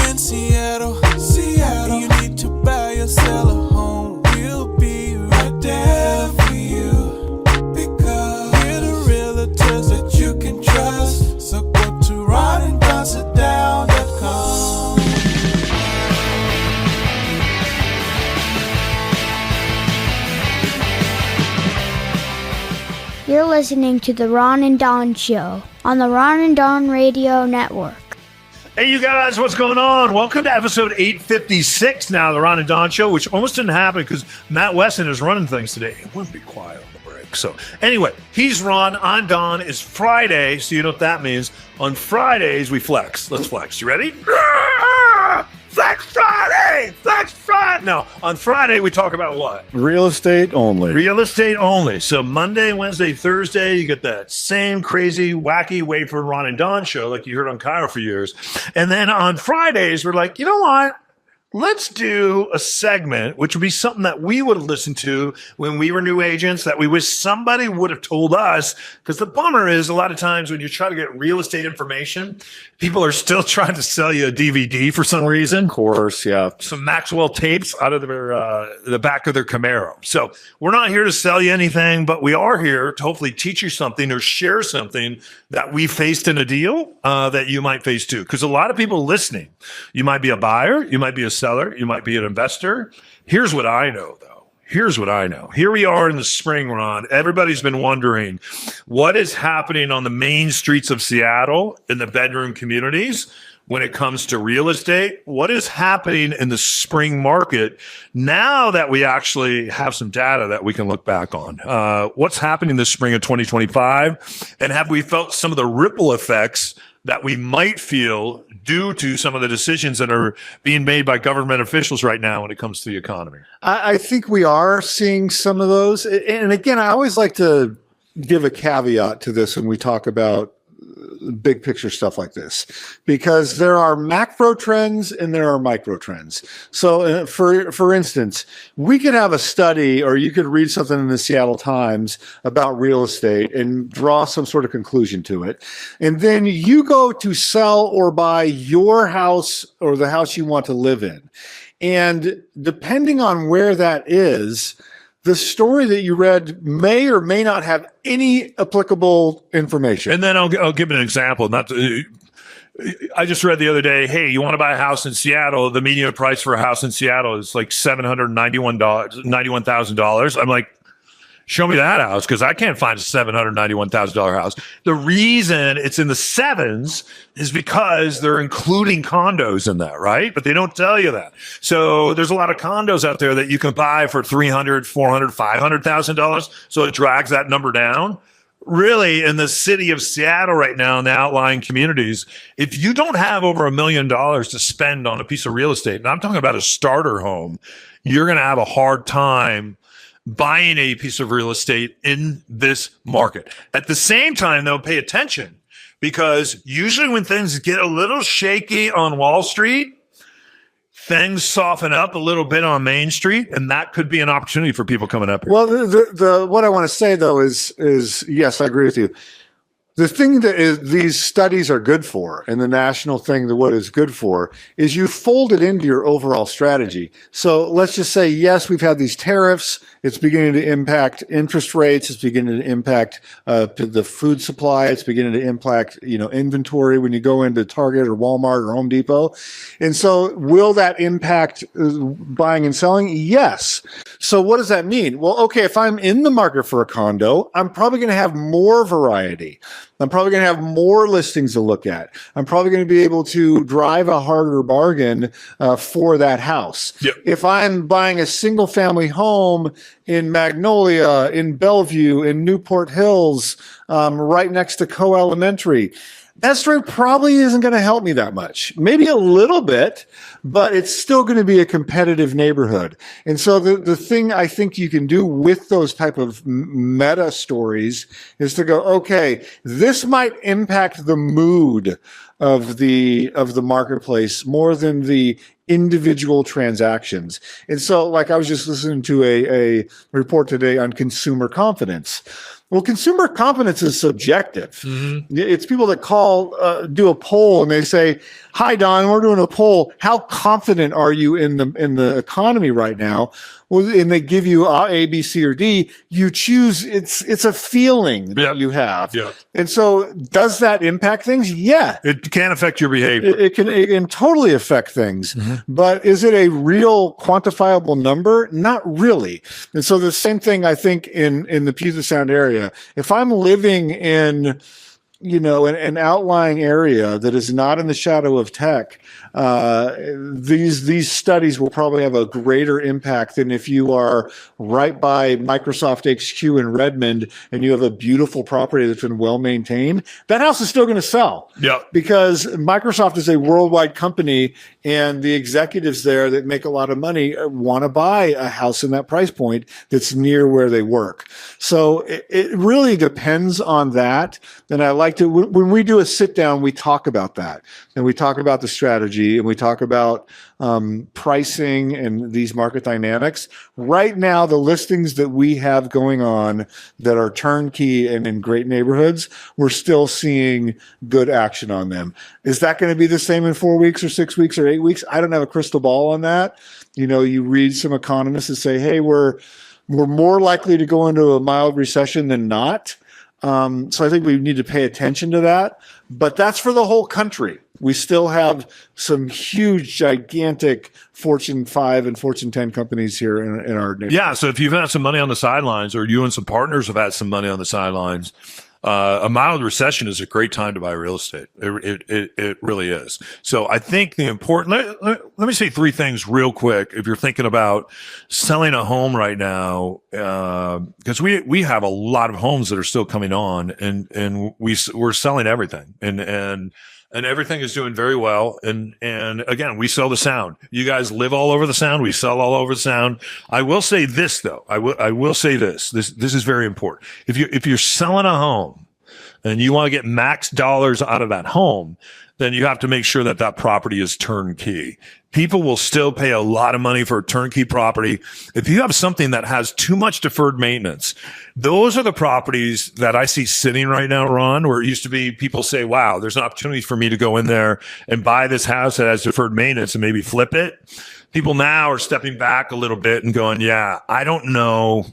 in Seattle, and you need to buy or sell a home, we'll be right there for you. Because we're the realtors that you can trust. So go to ronanddonsitdown.com. You're listening to The Ron and Don Show on the Ron and Don Radio Network. Hey, you guys, what's going on? Welcome to episode 856 now of The Ron and Don Show, which almost didn't happen because Matt Wesson is running things today. It wouldn't be quiet on the break. So anyway, he's Ron, I'm Don. It's Friday, so you know what that means. On Fridays, we flex. Let's flex. You ready? Flex Friday! Flex Friday! No, on Friday, we talk about what? Real estate only. Real estate only. So Monday, Wednesday, Thursday, you get that same crazy, wacky Wait for Ron and Don show like you heard on Cairo for years. And then on Fridays, we're like, you know what? Let's do a segment, which would be something that we would have listened to when we were new agents that we wish somebody would have told us. Because the bummer is a lot of times when you try to get real estate information, people are still trying to sell you a DVD for some reason. Of course, yeah. Some Maxwell tapes out of their the back of their Camaro. So we're not here to sell you anything, but we are here to hopefully teach you something or share something that we faced in a deal that you might face too. Because a lot of people listening, you might be a buyer, you might be a seller, you might be an investor. Here's what I know, though. Here's what I know. Here we are in the spring, Ron. Everybody's been wondering what is happening on the main streets of Seattle in the bedroom communities when it comes to real estate. What is happening in the spring market now that we actually have some data that we can look back on? What's happening this spring of 2025? And have we felt some of the ripple effects that we might feel due to some of the decisions that are being made by government officials right now when it comes to the economy? I think we are seeing some of those. And again, I always like to give a caveat to this when we talk about big picture stuff like this, because there are macro trends and there are micro trends. So for instance, we could have a study, or you could read something in the Seattle Times about real estate and draw some sort of conclusion to it. And then you go to sell or buy your house or the house you want to live in. And depending on where that is, the story that you read may or may not have any applicable information. And then I'll give an example. I just read the other day, hey, you want to buy a house in Seattle? The median price for a house in Seattle is like $91,000. I'm like, show me that house, because I can't find a $791,000 house. The reason it's in the sevens is because they're including condos in that, right? But they don't tell you that. So there's a lot of condos out there that you can buy for $300,000, $400,000, $500,000. So it drags that number down. Really, in the city of Seattle right now, in the outlying communities, if you don't have over $1 million to spend on a piece of real estate, and I'm talking about a starter home, you're going to have a hard time buying a piece of real estate in this market. At the same time, though, pay attention, because usually when things get a little shaky on Wall Street, things soften up a little bit on Main Street, and that could be an opportunity for people coming up here. Well, what I want to say, though, is yes, I agree with you. The thing that these studies are good for, and the national thing that what is good for, is you fold it into your overall strategy. So let's just say, yes, we've had these tariffs. It's beginning to impact interest rates. It's beginning to impact the food supply. It's beginning to impact, inventory when you go into Target or Walmart or Home Depot. And so will that impact buying and selling? Yes. So what does that mean? Well, okay, if I'm in the market for a condo, I'm probably going to have more variety. I'm probably going to have more listings to look at. I'm probably going to be able to drive a harder bargain for that house. Yep. If I'm buying a single family home in Magnolia, in Bellevue, in Newport Hills, right next to Co Elementary, that story probably isn't going to help me that much. Maybe a little bit, but it's still going to be a competitive neighborhood. And so the thing I think you can do with those type of meta stories is to go, okay, this might impact the mood of the marketplace more than the individual transactions. And so, like, I was just listening to a report today on consumer confidence. Well, consumer confidence is subjective. Mm-hmm. It's people that call, do a poll, and they say, "Hi, Don, we're doing a poll. How confident are you in the economy right now?" Well, and they give you A, B, C, or D. You choose. It's a feeling that you have. Yeah. And so, does that impact things? Yeah. It can affect your behavior. It can totally affect things, but is it a real quantifiable number? Not really. And so the same thing, I think, in the Puget Sound area. If I'm living in, an outlying area that is not in the shadow of tech, these studies will probably have a greater impact than if you are right by Microsoft HQ in Redmond and you have a beautiful property that's been well maintained. That house is still going to sell. Yeah. Because Microsoft is a worldwide company, and the executives there that make a lot of money want to buy a house in that price point that's near where they work. So it really depends on that. And I like to, when we do a sit down, we talk about that, and we talk about the strategy, and we talk about pricing and these market dynamics. Right now, the listings that we have going on that are turnkey and in great neighborhoods, we're still seeing good action on them. Is that going to be the same in 4 weeks or 6 weeks or 8 weeks? I don't have a crystal ball on that. You read some economists that say, hey, we're more likely to go into a mild recession than not. So I think we need to pay attention to that, but that's for the whole country. We still have some huge, gigantic Fortune 5 and Fortune 10 companies here in our neighborhood. Yeah. So if you've had some money on the sidelines, or you and some partners have had some money on the sidelines, a mild recession is a great time to buy real estate. It really is. So I think the important, let me say three things real quick. If you're thinking about selling a home right now, because we have a lot of homes that are still coming on, and we're selling everything, and everything is doing very well. And again, we sell the Sound. You guys live all over the Sound. We sell all over the Sound. I will say this though. I will say this. This is very important. If you're selling a home and you want to get max dollars out of that home, then you have to make sure that property is turnkey. People will still pay a lot of money for a turnkey property. If you have something that has too much deferred maintenance, those are the properties that I see sitting right now, Ron, where it used to be people say, wow, there's an opportunity for me to go in there and buy this house that has deferred maintenance and maybe flip it. People now are stepping back a little bit and going, yeah, I don't know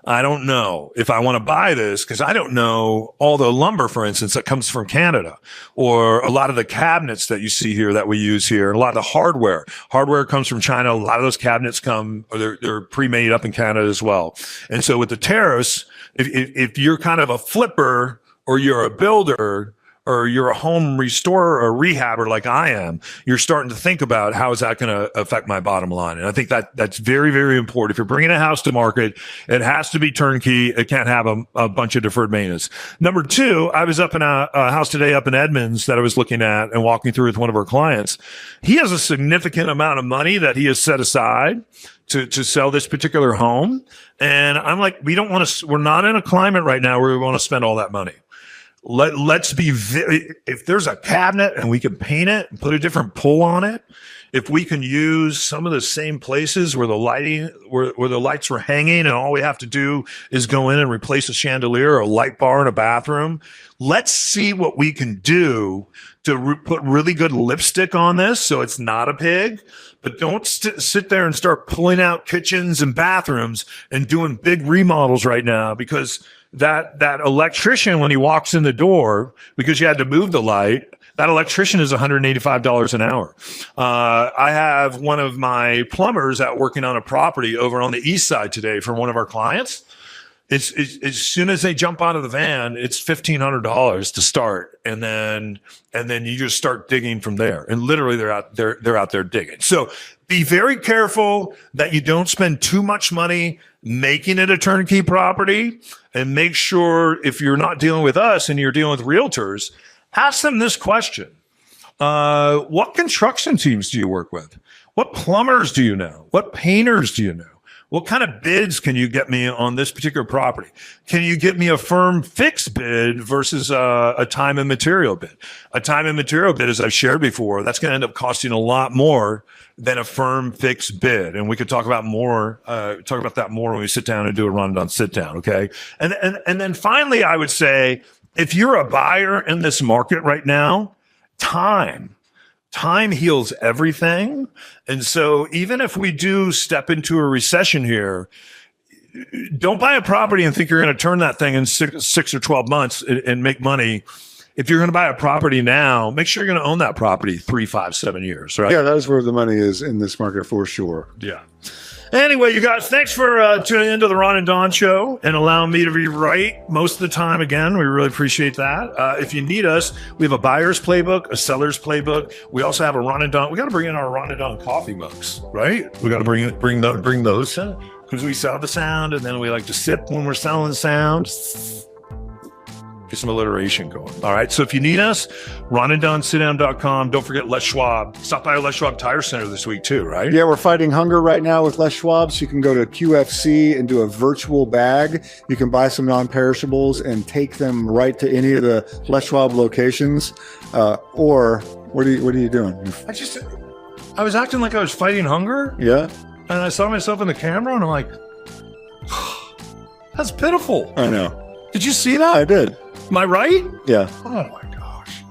if I want to buy this, because I don't know all the lumber, for instance, that comes from Canada, or a lot of the cabinets that you see here that we use here, and a lot of the hardware. Hardware comes from China. A lot of those cabinets they're pre-made up in Canada as well. And so with the tariffs, if you're kind of a flipper, or you're a builder, or you're a home restorer or rehabber like I am, you're starting to think about how is that going to affect my bottom line. And I think that's very, very important. If you're bringing a house to market, it has to be turnkey. It can't have a bunch of deferred maintenance. Number two, I was up in a house today up in Edmonds that I was looking at and walking through with one of our clients. He has a significant amount of money that he has set aside to sell this particular home. And I'm like, we're not in a climate right now where we want to spend all that money. Let's be if there's a cabinet and we can paint it and put a different pull on it, if we can use some of the same places where the lights were hanging and all we have to do is go in and replace a chandelier or a light bar in a bathroom, let's see what we can do to put really good lipstick on this so it's not a pig. But don't sit there and start pulling out kitchens and bathrooms and doing big remodels right now, because that electrician, when he walks in the door, because you had to move the light, that electrician is $185 an hour. I have one of my plumbers out working on a property over on the east side today for one of our clients. It's as soon as they jump out of the van, it's $1,500 to start, and then you just start digging from there. And literally, they're out there digging. So be very careful that you don't spend too much money making it a turnkey property, and make sure if you're not dealing with us and you're dealing with realtors, ask them this question: what construction teams do you work with? What plumbers do you know? What painters do you know? What kind of bids can you get me on this particular property? Can you get me a firm fixed bid versus a time and material bid? A time and material bid, as I've shared before, that's going to end up costing a lot more than a firm fixed bid. And we could talk about that more when we sit down and do a Ron and Don sit down. Okay. And then finally, I would say, if you're a buyer in this market right now, time heals everything. And so even if we do step into a recession here, don't buy a property and think you're going to turn that thing in six or 12 months and make money. If you're going to buy a property now, make sure you're going to own that property 3, 5, 7 years, right? Yeah, that is where the money is in this market for sure. Yeah. Anyway, you guys, thanks for tuning into the Ron and Don show and allowing me to be right most of the time again. We really appreciate that. If you need us, we have a buyer's playbook, a seller's playbook. We also have a Ron and Don. We got to bring in our Ron and Don coffee mugs, right? We got to bring those in because we sell the sound, and then we like to sip when we're selling the sound. Get some alliteration going. All right. So if you need us, ronanddonsitdown.com. Don't forget Les Schwab. Stop by our Les Schwab Tire Center this week too, right? Yeah, we're fighting hunger right now with Les Schwab. So you can go to QFC and do a virtual bag. You can buy some non-perishables and take them right to any of the Les Schwab locations. Or what are you doing? I was acting like I was fighting hunger. Yeah. And I saw myself in the camera and I'm like, that's pitiful. I know. Did you see that? I did. Am I right? Yeah. Oh my gosh.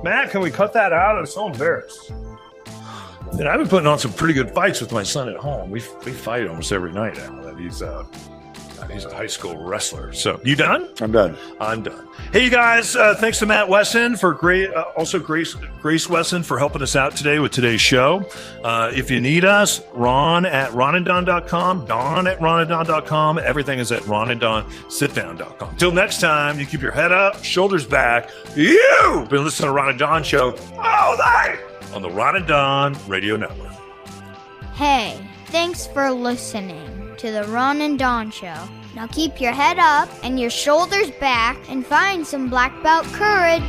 Matt, can we cut that out? I'm so embarrassed. And I've been putting on some pretty good fights with my son at home. We fight almost every night now. He's a high school wrestler. So you done? I'm done. I'm done. Hey, you guys, thanks to Matt Wesson for also Grace Wesson for helping us out today with today's show. If you need us, Ron at ronanddon.com, Don at ronanddon.com. Everything is at ronanddonsitdown.com. Till next time, you keep your head up, shoulders back. You've been listening to Ron and Don Show all night on the Ron and Don Radio Network. Hey, thanks for listening to the Ron and Don Show. Now keep your head up and your shoulders back and find some black belt courage.